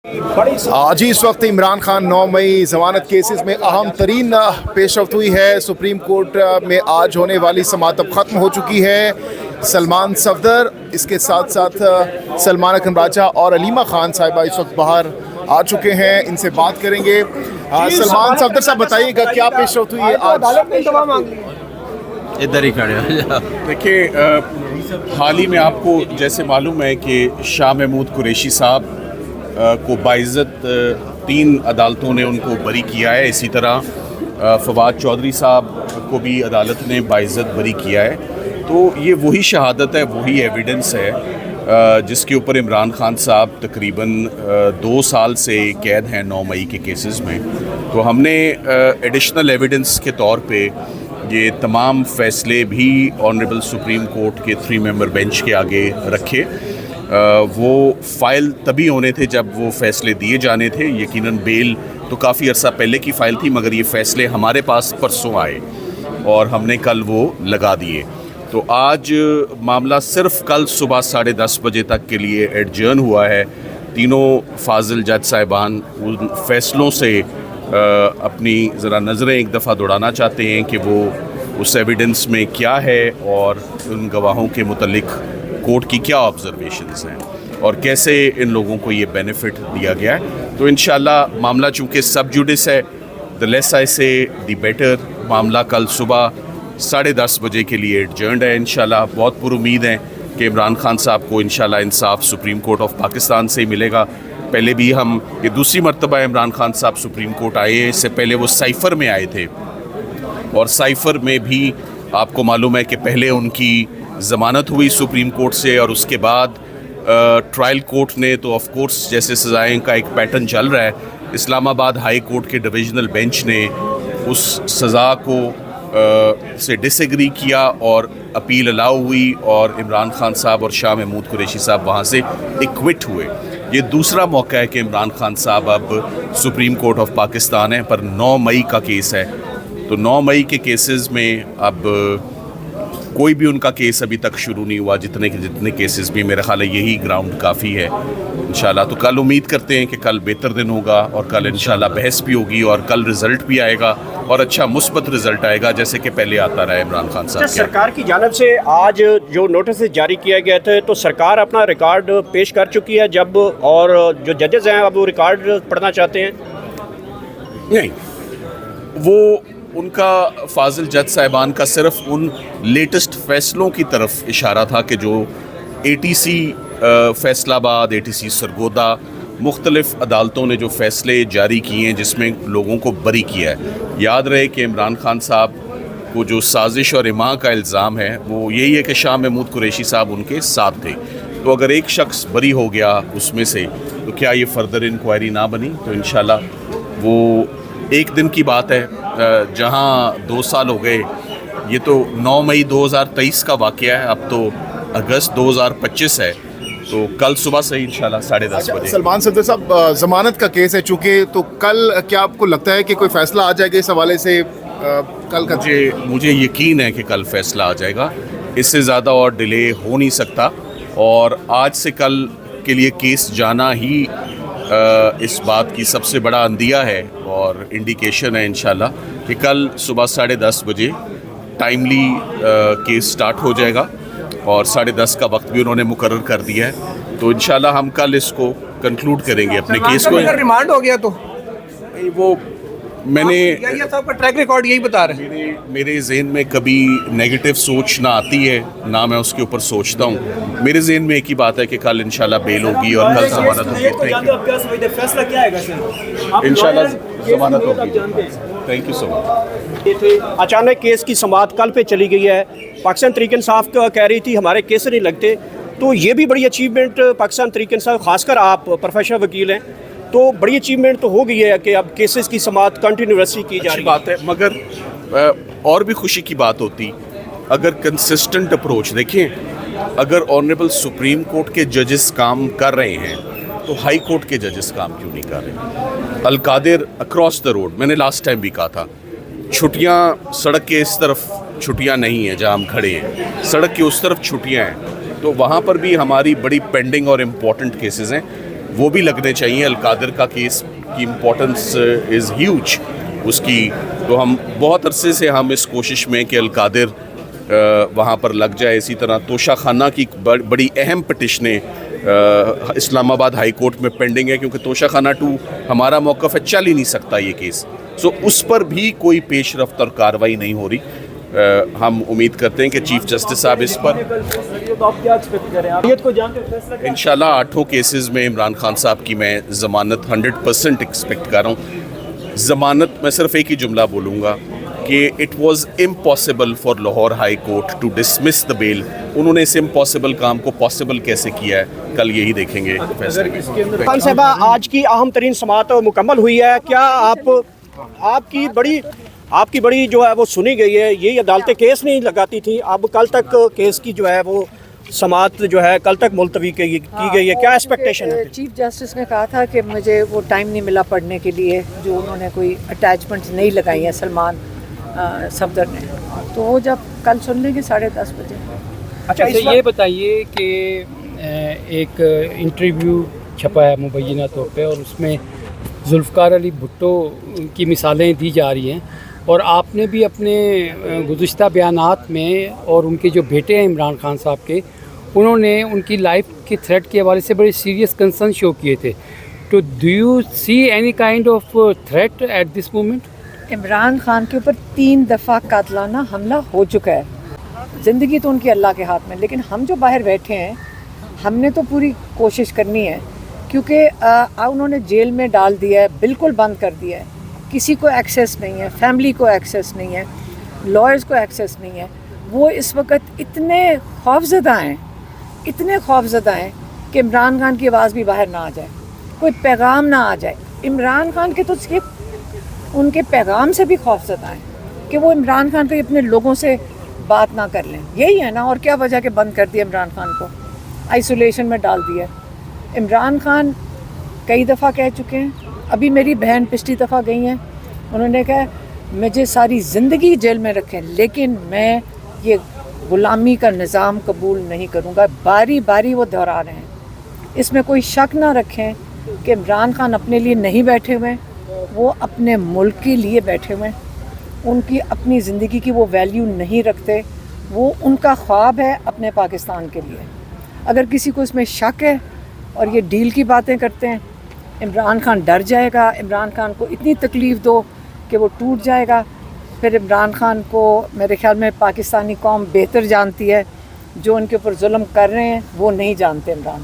आज ही इस वक्त इमरान खान 9 मई ज़मानत केसेस में अहम तरीन पेशरफ्त हुई है। सुप्रीम कोर्ट में आज होने वाली समाअत अब ख़त्म हो चुकी है। सलमान सफदर, इसके साथ साथ सलमान अकरम राजा और अलीमा खान साहिबा इस वक्त बाहर आ चुके हैं। इनसे बात करेंगे। सलमान सफदर साहब, बताइएगा क्या पेशरफ्त हुई है आज? इधर ही खड़े हो। देखिए, हाल ही में आपको जैसे मालूम है कि शाह महमूद कुरैशी साहब को बाइज़्ज़त 3 अदालतों ने उनको बरी किया है। इसी तरह फवाद चौधरी साहब को भी अदालत ने बाइज़्ज़त बरी किया है। तो ये वही शहादत है, वही एविडेंस है जिसके ऊपर इमरान खान साहब तकरीबन 2 साल से कैद हैं 9 मई के केसेस में। तो हमने एडिशनल एविडेंस के तौर पे ये तमाम फ़ैसले भी ऑनरेबल सुप्रीम कोर्ट के 3 मेंबर बेंच के आगे रखे। वो फ़ाइल तभी होने थे जब वो फ़ैसले दिए जाने थे। यकीनन बेल तो काफ़ी अर्सा पहले की फ़ाइल थी, मगर ये फ़ैसले हमारे पास परसों आए और हमने कल वो लगा दिए। तो आज मामला सिर्फ़ कल सुबह 10:30 बजे तक के लिए एडजर्न हुआ है। तीनों फाजिल जज साहिबान उन फ़ैसलों से अपनी ज़रा नज़रें एक दफ़ा दौड़ाना चाहते हैं कि वो उस एविडेंस में क्या है और उन गवाहों के मुतल्लिक कोर्ट की क्या ऑब्जर्वेशंस हैं और कैसे इन लोगों को ये बेनिफिट दिया गया है। तो इंशाल्लाह मामला चूँकि सब जुडिस है, द लेस आई से द बेटर। मामला कल सुबह 10:30 बजे के लिए एडजर्न्ड है। इंशाल्लाह बहुत पुरुमीद हैं कि इमरान खान साहब को इंशाल्लाह इंसाफ सुप्रीम कोर्ट ऑफ पाकिस्तान से मिलेगा। पहले भी हम ये दूसरी मरतबा इमरान खान साहब सुप्रीम कोर्ट आए हैं। इससे पहले वो साइफ़र में आए थे और साइफ़र में भी आपको मालूम है कि पहले उनकी ज़मानत हुई सुप्रीम कोर्ट से और उसके बाद ट्रायल कोर्ट ने तो ऑफ कोर्स जैसे सज़ाएं का एक पैटर्न चल रहा है, इस्लामाबाद हाई कोर्ट के डिविजनल बेंच ने उस सज़ा को से डिसएग्री किया और अपील अलाउ हुई और इमरान खान साहब और शाह महमूद कुरैशी साहब वहाँ से एक्विट हुए। ये दूसरा मौका है कि इमरान खान साहब अब सुप्रीम कोर्ट ऑफ पाकिस्तान है, पर 9 मई का केस है। तो 9 मई के केसेस में अब कोई भी उनका केस अभी तक शुरू नहीं हुआ। जितने केसेस भी, मेरा ख्याल है यही ग्राउंड काफ़ी है इंशाल्लाह। तो कल उम्मीद करते हैं कि कल बेहतर दिन होगा और कल इंशाल्लाह बहस भी होगी और कल रिज़ल्ट भी आएगा और अच्छा मुस्बत रिज़ल्ट आएगा जैसे कि पहले आता रहा है इमरान खान साहब। सरकार की जानिब से आज जो नोटिस जारी किया गया था, तो सरकार अपना रिकॉर्ड पेश कर चुकी है जब, और जो जजेस हैं अब वो रिकॉर्ड पढ़ना चाहते हैं? नहीं, वो उनका फाजिल जज साहिबान का सिर्फ उन लेटेस्ट फ़ैसलों की तरफ इशारा था कि जो ATC फैसलाबाद, ATC सरगोदा, मुख्तलिफ़ अदालतों ने जो फ़ैसले जारी किए हैं जिसमें लोगों को बरी किया है। याद रहे कि इमरान खान साहब को जो साजिश और इमा का इल्ज़ाम है वो यही है कि शाह महमूद कुरैशी साहब उनके साथ थे। तो अगर एक शख्स बरी हो गया उसमें से, तो क्या ये फर्दर इंक्वायरी ना बनी? तो इंशाल्लाह वो एक दिन की बात है। जहाँ 2 साल हो गए, ये तो 9 मई 2023 का वाक़या है, अब तो अगस्त 2025 है। तो कल सुबह से इंशाल्लाह 10:30 बजे। सलमान सफदर साहब, ज़मानत का केस है चूँकि, तो कल क्या आपको लगता है कि कोई फ़ैसला आ जाएगा इस हवाले से? कल का मुझे यकीन है कि कल फ़ैसला आ जाएगा। इससे ज़्यादा और डिले हो नहीं सकता और आज से कल के लिए केस जाना ही इस बात की सबसे बड़ा अंदिया है और इंडिकेशन है इंशाल्लाह कि कल सुबह 10:30 बजे टाइमली केस स्टार्ट हो जाएगा और 10:30 का वक्त भी उन्होंने मुकर्रर कर दिया है। तो इंशाल्लाह हम कल इसको कंक्लूड करेंगे अपने केस को। रिमांड हो गया तो वो मैंने आपका ट्रैक रिकॉर्ड यही बता रहे हैं। मेरे ज़हन में कभी नेगेटिव सोच ना आती है ना मैं उसके ऊपर सोचता हूँ। मेरे ज़हन में एक ही बात है कि कल इंशाल्लाह बेल होगी और कल ज़मानत होगी। इंशाल्लाह ज़मानत होगी। Thank you so much. अचानक केस की समाअत कल पे चली गई है। पाकिस्तान तहरीक इंसाफ कह रही थी हमारे केस नहीं लगते, तो ये भी बड़ी अचीवमेंट पाकिस्तान तहरीक इंसाफ, खासकर आप प्रोफेशनल वकील हैं, तो बड़ी अचीवमेंट तो हो गई है कि अब केसेस की समाअत कंटिन्यूसली की जा रही बात है। मगर और भी खुशी की बात होती अगर कंसिस्टेंट अप्रोच देखें। अगर ऑनरेबल सुप्रीम कोर्ट के जजेस काम कर रहे हैं तो हाई कोर्ट के जजेस काम क्यों नहीं कर रहे? अलकादिर अक्रॉस द रोड, मैंने लास्ट टाइम भी कहा था, छुट्टियां सड़क के इस तरफ छुट्टियां नहीं हैं जहां हम खड़े हैं, सड़क के उस तरफ छुट्टियां हैं। तो वहाँ पर भी हमारी बड़ी पेंडिंग और इम्पॉर्टेंट केसेस हैं। وہ بھی لگنے چاہیے. القادر کا کیس کی امپورٹنس از ہیوج اس کی. تو ہم بہت عرصے سے ہم اس کوشش میں کہ القادر وہاں پر لگ جائے. اسی طرح توشہ خانہ کی بڑی اہم پٹیشنیں اسلام آباد ہائی کورٹ میں پینڈنگ ہے, کیونکہ توشہ خانہ 2 ہمارا موقف ہے, چل ہی نہیں سکتا یہ کیس. سو اس پر بھی کوئی پیش رفت اور کارروائی نہیں ہو رہی. ہم امید کرتے ہیں کہ چیف جسٹس صاحب اس پر انشاءاللہ 8 کیسز میں عمران خان صاحب کی میں ضمانت 100% ایکسپیکٹ کر رہا ہوں. ضمانت میں صرف ایک ہی جملہ بولوں گا کہ it was impossible for Lahore high court to dismiss the bail. انہوں نے اس امپاسبل کام کو پاسبل کیسے کیا ہے, کل یہی دیکھیں گے فیصلے. خان صاحبہ, آج کی اہم ترین سماعت مکمل ہوئی ہے. کیا آپ کی بڑی جو ہے وہ سنی گئی ہے؟ یہی عدالتیں کیس نہیں لگاتی تھیں, اب کل تک کیس کی جو ہے وہ سماعت جو ہے کل تک ملتوی کی گئی ہے. کیا ایکسپیکٹیشن ہے؟ چیف جسٹس نے کہا تھا کہ مجھے وہ ٹائم نہیں ملا پڑھنے کے لیے, جو انہوں نے کوئی اٹیچمنٹس نہیں لگائی ہیں سلمان صفدر نے, تو وہ جب کل سن لیں گے 10:30 بجے. اچھا یہ بتائیے کہ ایک انٹرویو چھپا ہے مبینہ طور پہ, اور اس میں ذوالفقار علی بھٹو کی مثالیں دی جا رہی ہیں, اور آپ نے بھی اپنے گزشتہ بیانات میں, اور ان کے جو بیٹے ہیں عمران خان صاحب کے, انہوں نے ان کی لائف کے تھریٹ کے حوالے سے بڑے سیریس کنسرن شو کیے تھے. تو do you see any kind of threat at this moment? Imran Khan کے اوپر 3 دفعہ قاتلانہ حملہ ہو چکا ہے. زندگی تو ان کی اللہ کے ہاتھ میں, لیکن ہم جو باہر بیٹھے ہیں ہم نے تو پوری کوشش کرنی ہے, کیونکہ انہوں نے جیل میں ڈال دیا ہے, بالکل بند کر دیا ہے. کسی کو ایکسیس نہیں ہے, فیملی کو ایکسیس نہیں ہے, لائرز کو ایکسیس نہیں ہے. وہ اس وقت اتنے خوفزدہ ہیں کہ عمران خان کی آواز بھی باہر نہ آ جائے, کوئی پیغام نہ آ جائے. عمران خان کے تو ان کے پیغام سے بھی خوفزدہ ہیں کہ وہ عمران خان کو اپنے لوگوں سے بات نہ کر لیں. یہی ہے نا, اور کیا وجہ کہ بند کر دیا عمران خان کو, آئسولیشن میں ڈال دیا. عمران خان کئی دفعہ کہہ چکے ہیں, ابھی میری بہن پچھلی دفعہ گئی ہیں, انہوں نے کہا مجھے ساری زندگی جیل میں رکھیں لیکن میں یہ غلامی کا نظام قبول نہیں کروں گا. باری باری وہ دہرا رہے ہیں. اس میں کوئی شک نہ رکھیں کہ عمران خان اپنے لیے نہیں بیٹھے ہوئے, وہ اپنے ملک کے لیے بیٹھے ہوئے ہیں. ان کی اپنی زندگی کی وہ ویلیو نہیں رکھتے, وہ ان کا خواب ہے اپنے پاکستان کے لیے. اگر کسی کو اس میں شک ہے اور یہ ڈیل کی باتیں کرتے ہیں, عمران خان ڈر جائے گا, عمران خان کو اتنی تکلیف دو کہ وہ ٹوٹ جائے گا. پھر عمران خان کو میرے خیال میں پاکستانی قوم بہتر جانتی ہے, جو ان کے اوپر ظلم کر رہے ہیں وہ نہیں جانتے عمران.